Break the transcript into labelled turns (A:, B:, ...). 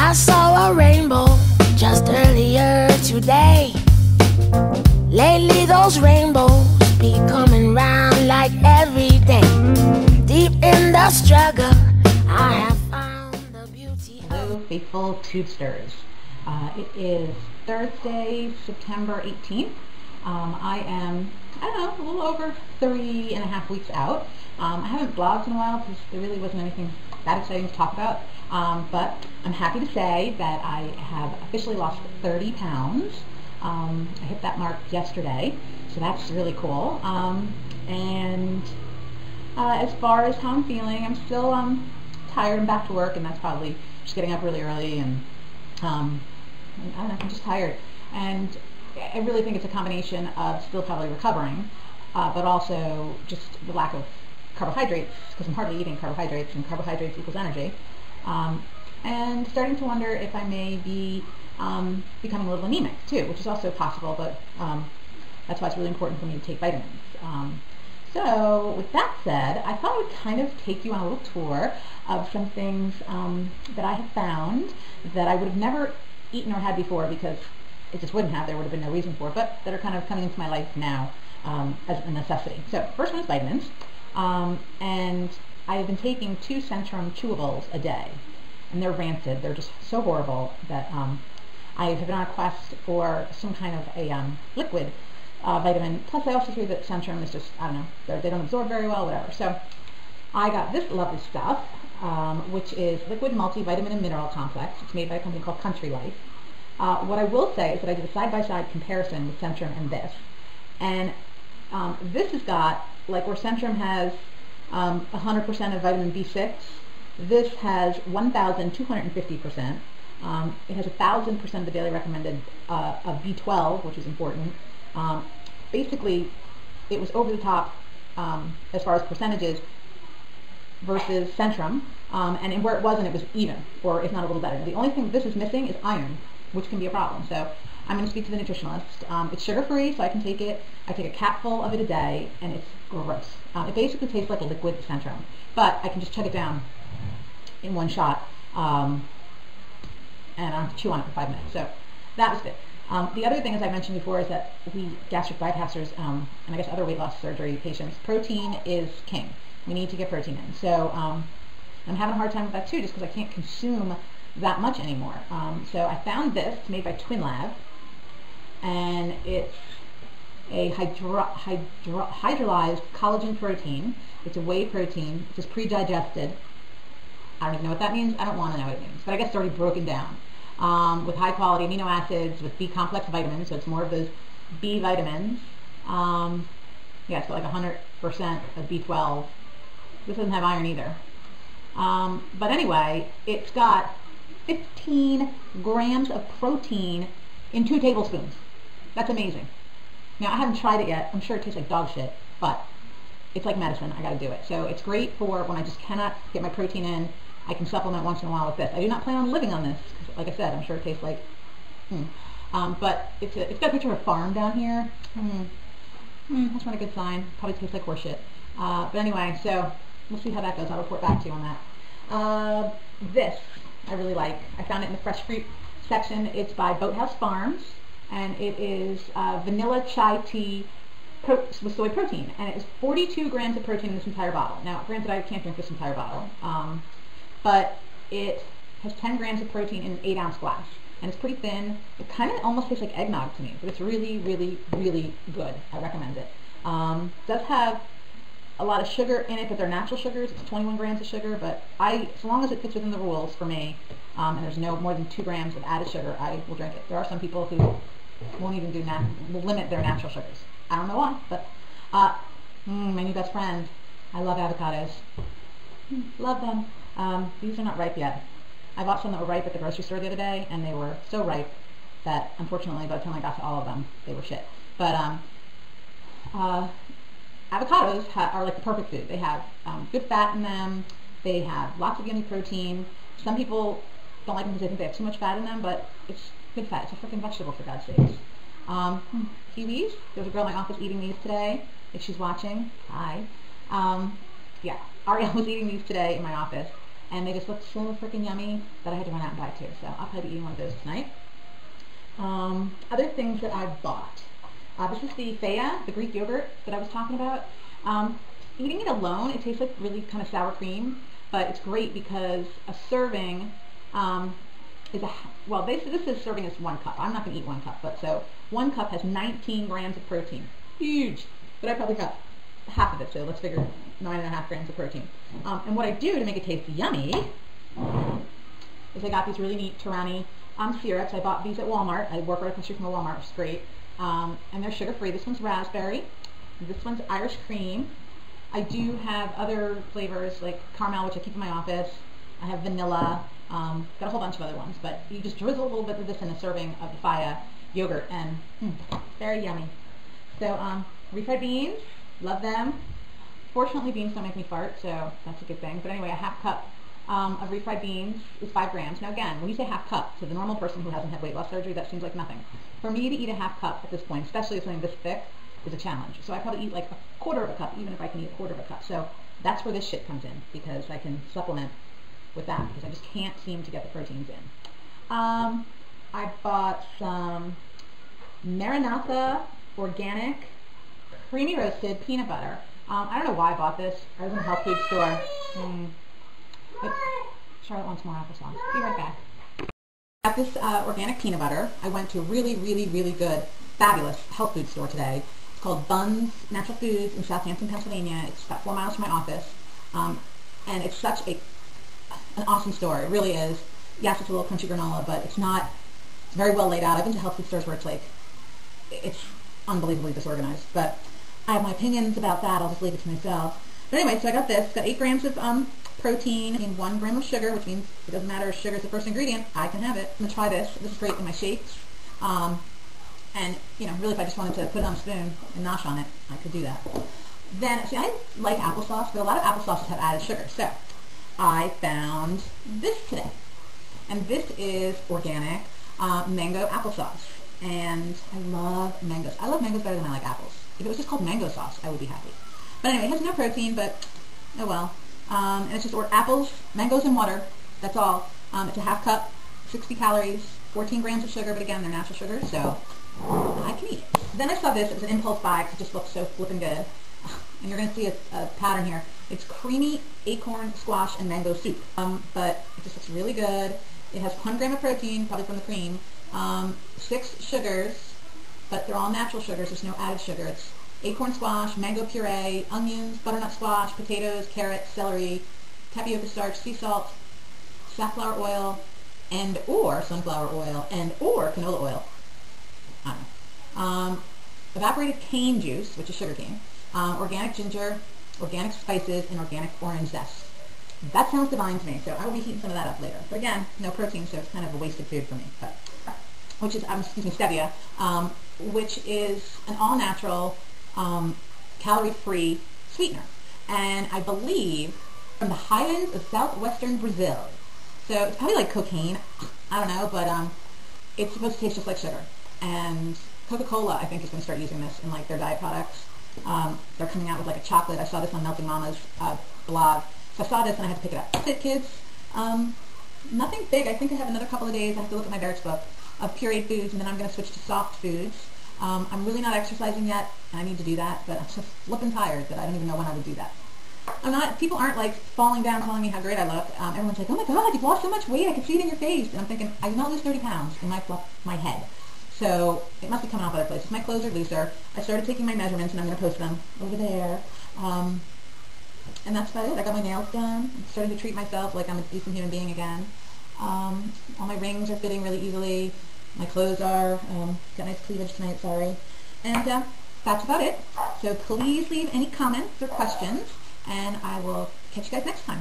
A: I saw a rainbow just earlier today. Lately those rainbows be coming round like every day. Deep in the struggle, I have found the beauty.
B: Hello, faithful tubesters. It is Thursday, September 18th. I am, a little over 3.5 weeks out. I haven't blogged in a while because there really wasn't anything that exciting to talk about. But I'm happy to say that I have officially lost 30 pounds. I hit that mark yesterday, so that's really cool. As far as how I'm feeling, I'm still tired and back to work, and that's probably just getting up really early, and I don't know, I'm just tired. And I really think it's a combination of still probably recovering, but also just the lack of carbohydrates, because I'm hardly eating carbohydrates, and carbohydrates equals energy. And starting to wonder if I may be becoming a little anemic too, which is also possible, but that's why it's really important for me to take vitamins. So with that said, I thought I would kind of take you on a little tour of some things that I have found that I would have never eaten or had before, because it just wouldn't have, there would have been no reason for it, but that are kind of coming into my life now as a necessity. So first one is vitamins, and I have been taking 2 Centrum chewables a day, and they're rancid. They're just so horrible that I have been on a quest for some kind of a liquid vitamin. Plus I also hear that Centrum is just, I don't know, they don't absorb very well, whatever. So I got this lovely stuff, which is liquid multivitamin and mineral complex. It's made by a company called Country Life. What I will say is that I did a side-by-side comparison with Centrum and this. And this has got, like where Centrum has 100% of vitamin B6, this has 1,250%. It has 1,000% of the daily recommended of B12, which is important. Basically, it was over the top as far as percentages versus Centrum, and where it wasn't, it was even, or if not a little better. The only thing this is missing is iron, which can be a problem. So I'm going to speak to the nutritionalist. It's sugar-free, so I can take it. I take a capful of it a day, and it's gross. It basically tastes like a liquid Centrum, but I can just chug it down in one shot, and I don't have to chew on it for 5 minutes. So that was good. The other thing, as I mentioned before, is that we gastric bypassers, and I guess other weight loss surgery patients, protein is king. We need to get protein in. So I'm having a hard time with that too, just because I can't consume that much anymore. So I found this. It's made by Twin Lab, and it's a hydrolyzed collagen protein. It's a whey protein. It's just pre-digested. I don't even know what that means. I don't want to know what it means, but I guess it's already broken down with high quality amino acids, with B complex vitamins, so it's more of those B vitamins. Yeah, it's got like 100% of B12. This doesn't have iron either. But anyway, it's got 15 grams of protein in 2 tablespoons. That's amazing. Now, I haven't tried it yet. I'm sure it tastes like dog shit, but it's like medicine. I got to do it. So it's great for when I just cannot get my protein in. I can supplement once in a while with this. I do not plan on living on this, because like I said, I'm sure it tastes like, but it's got a picture of a farm down here. That's not a good sign. Probably tastes like horseshit. But anyway, so we'll see how that goes. I'll report back to you on that. This I really like. I found it in the fresh fruit section. It's by Boathouse Farms, and it is vanilla chai tea with soy protein, and it is 42 grams of protein in this entire bottle. Now, granted, I can't drink this entire bottle, but it has 10 grams of protein in an 8-ounce glass, and it's pretty thin. It kind of almost tastes like eggnog to me, but it's really, really, really good. I recommend it. It does have a lot of sugar in it, but they're natural sugars. It's 21 grams of sugar, but as long as it fits within the rules for me, and there's no more than 2 grams of added sugar, I will drink it. There are some people who won't even will limit their natural sugars. I don't know why, but my new best friend. I love avocados. Love them. These are not ripe yet. I bought some that were ripe at the grocery store the other day, and they were so ripe that, unfortunately, by the time I got to all of them, they were shit. But avocados are like the perfect food. They have good fat in them. They have lots of yummy protein. Some people don't like them because they think they have too much fat in them, but it's good fat. It's a freaking vegetable, for God's sakes. Kiwis. There's a girl in my office eating these today. If she's watching, hi. Yeah, Ariel was eating these today in my office. and they just looked so freaking yummy that I had to run out and buy two. So I'll probably be eating one of those tonight. Other things that I've bought. This is the Faya, the Greek yogurt that I was talking about. Eating it alone, it tastes like really kind of sour cream, but it's great because a serving is this is serving as 1 cup. I'm not going to eat 1 cup, but so 1 cup has 19 grams of protein. Huge. But I probably have half of it, so let's figure 9.5 grams of protein. And what I do to make it taste yummy is I got these really neat Torani syrups. I bought these at Walmart. I work right across the street from a Walmart, which is great. And they're sugar-free. This one's raspberry. This one's Irish cream. I do have other flavors like caramel, which I keep in my office. I have vanilla. Got a whole bunch of other ones, but you just drizzle a little bit of this in a serving of the Faya yogurt, and very yummy. So refried beans, love them. Fortunately, beans don't make me fart, so that's a good thing. But anyway, a half cup of refried beans is 5 grams. Now again, when you say half cup, to the normal person who hasn't had weight loss surgery, that seems like nothing. For me to eat a half cup at this point, especially if something this thick, is a challenge. So I probably eat like a quarter of a cup, even if I can eat a quarter of a cup. So that's where this shit comes in, because I can supplement with that, because I just can't seem to get the proteins in. I bought some Maranatha organic creamy roasted peanut butter. I don't know why I bought this. I was in a health food store. But Charlotte wants more applesauce. Be right back. At this organic peanut butter, I went to a really, really, really good, fabulous health food store today. It's called Buns Natural Foods in Southampton, Pennsylvania. It's about 4 miles from my office. And it's such an awesome store. It really is. Yes, it's a little crunchy granola, but it's not. It's very well laid out. I've been to health food stores where it's like, it's unbelievably disorganized. But I have my opinions about that. I'll just leave it to myself. But anyway, so I got this. It's got 8 grams of protein and 1 gram of sugar, which means it doesn't matter if sugar is the first ingredient. I can have it. I'm going to try this. This is great in my shakes. And, you know, really if I just wanted to put it on a spoon and nosh on it, I could do that. Then, see, I like applesauce, but a lot of applesauces have added sugar. So I found this today. And this is organic mango applesauce. And I love mangoes. I love mangoes better than I like apples. If it was just called mango sauce, I would be happy. But anyway, it has no protein, but oh well. And it's just apples, mangoes, and water. That's all. It's a half cup, 60 calories, 14 grams of sugar, but again, they're natural sugars, so I can eat it. Then I saw this. It was an impulse buy because it just looks so flippin' good. And you're going to see a pattern here. It's creamy acorn, squash, and mango soup. But it just looks really good. It has 1 gram of protein, probably from the cream, 6 sugars, but they're all natural sugars. There's no added sugar. It's acorn squash, mango puree, onions, butternut squash, potatoes, carrots, celery, tapioca starch, sea salt, safflower oil, and or sunflower oil, and or canola oil. I don't know. Evaporated cane juice, which is sugar cane, organic ginger, organic spices, and organic orange zest. That sounds divine to me, so I will be heating some of that up later. But again, no protein, so it's kind of a wasted food for me. But which is, stevia, which is an all-natural, calorie-free sweetener, and I believe from the highlands of southwestern Brazil. So it's probably like cocaine. I don't know, but it's supposed to taste just like sugar. And Coca-Cola, I think, is going to start using this in like their diet products. They're coming out with like a chocolate. I saw this on Melting Mama's blog. So I saw this and I had to pick it up. That's it, kids. Nothing big. I think I have another couple of days. I have to look at my Barrett's book of pureed foods, and then I'm going to switch to soft foods. I'm really not exercising yet, and I need to do that, but I'm so flippin' tired that I don't even know when I would do that. People aren't like falling down telling me how great I look. Everyone's like, oh my god, you've lost so much weight, I can see it in your face. And I'm thinking, I did not lose 30 pounds in my head. So it must be coming off other places. My clothes are looser. I started taking my measurements, and I'm going to post them over there. And that's about it. I got my nails done. I'm starting to treat myself like I'm a decent human being again. All my rings are fitting really easily. My clothes are, got nice cleavage tonight, sorry. And that's about it. So please leave any comments or questions, and I will catch you guys next time.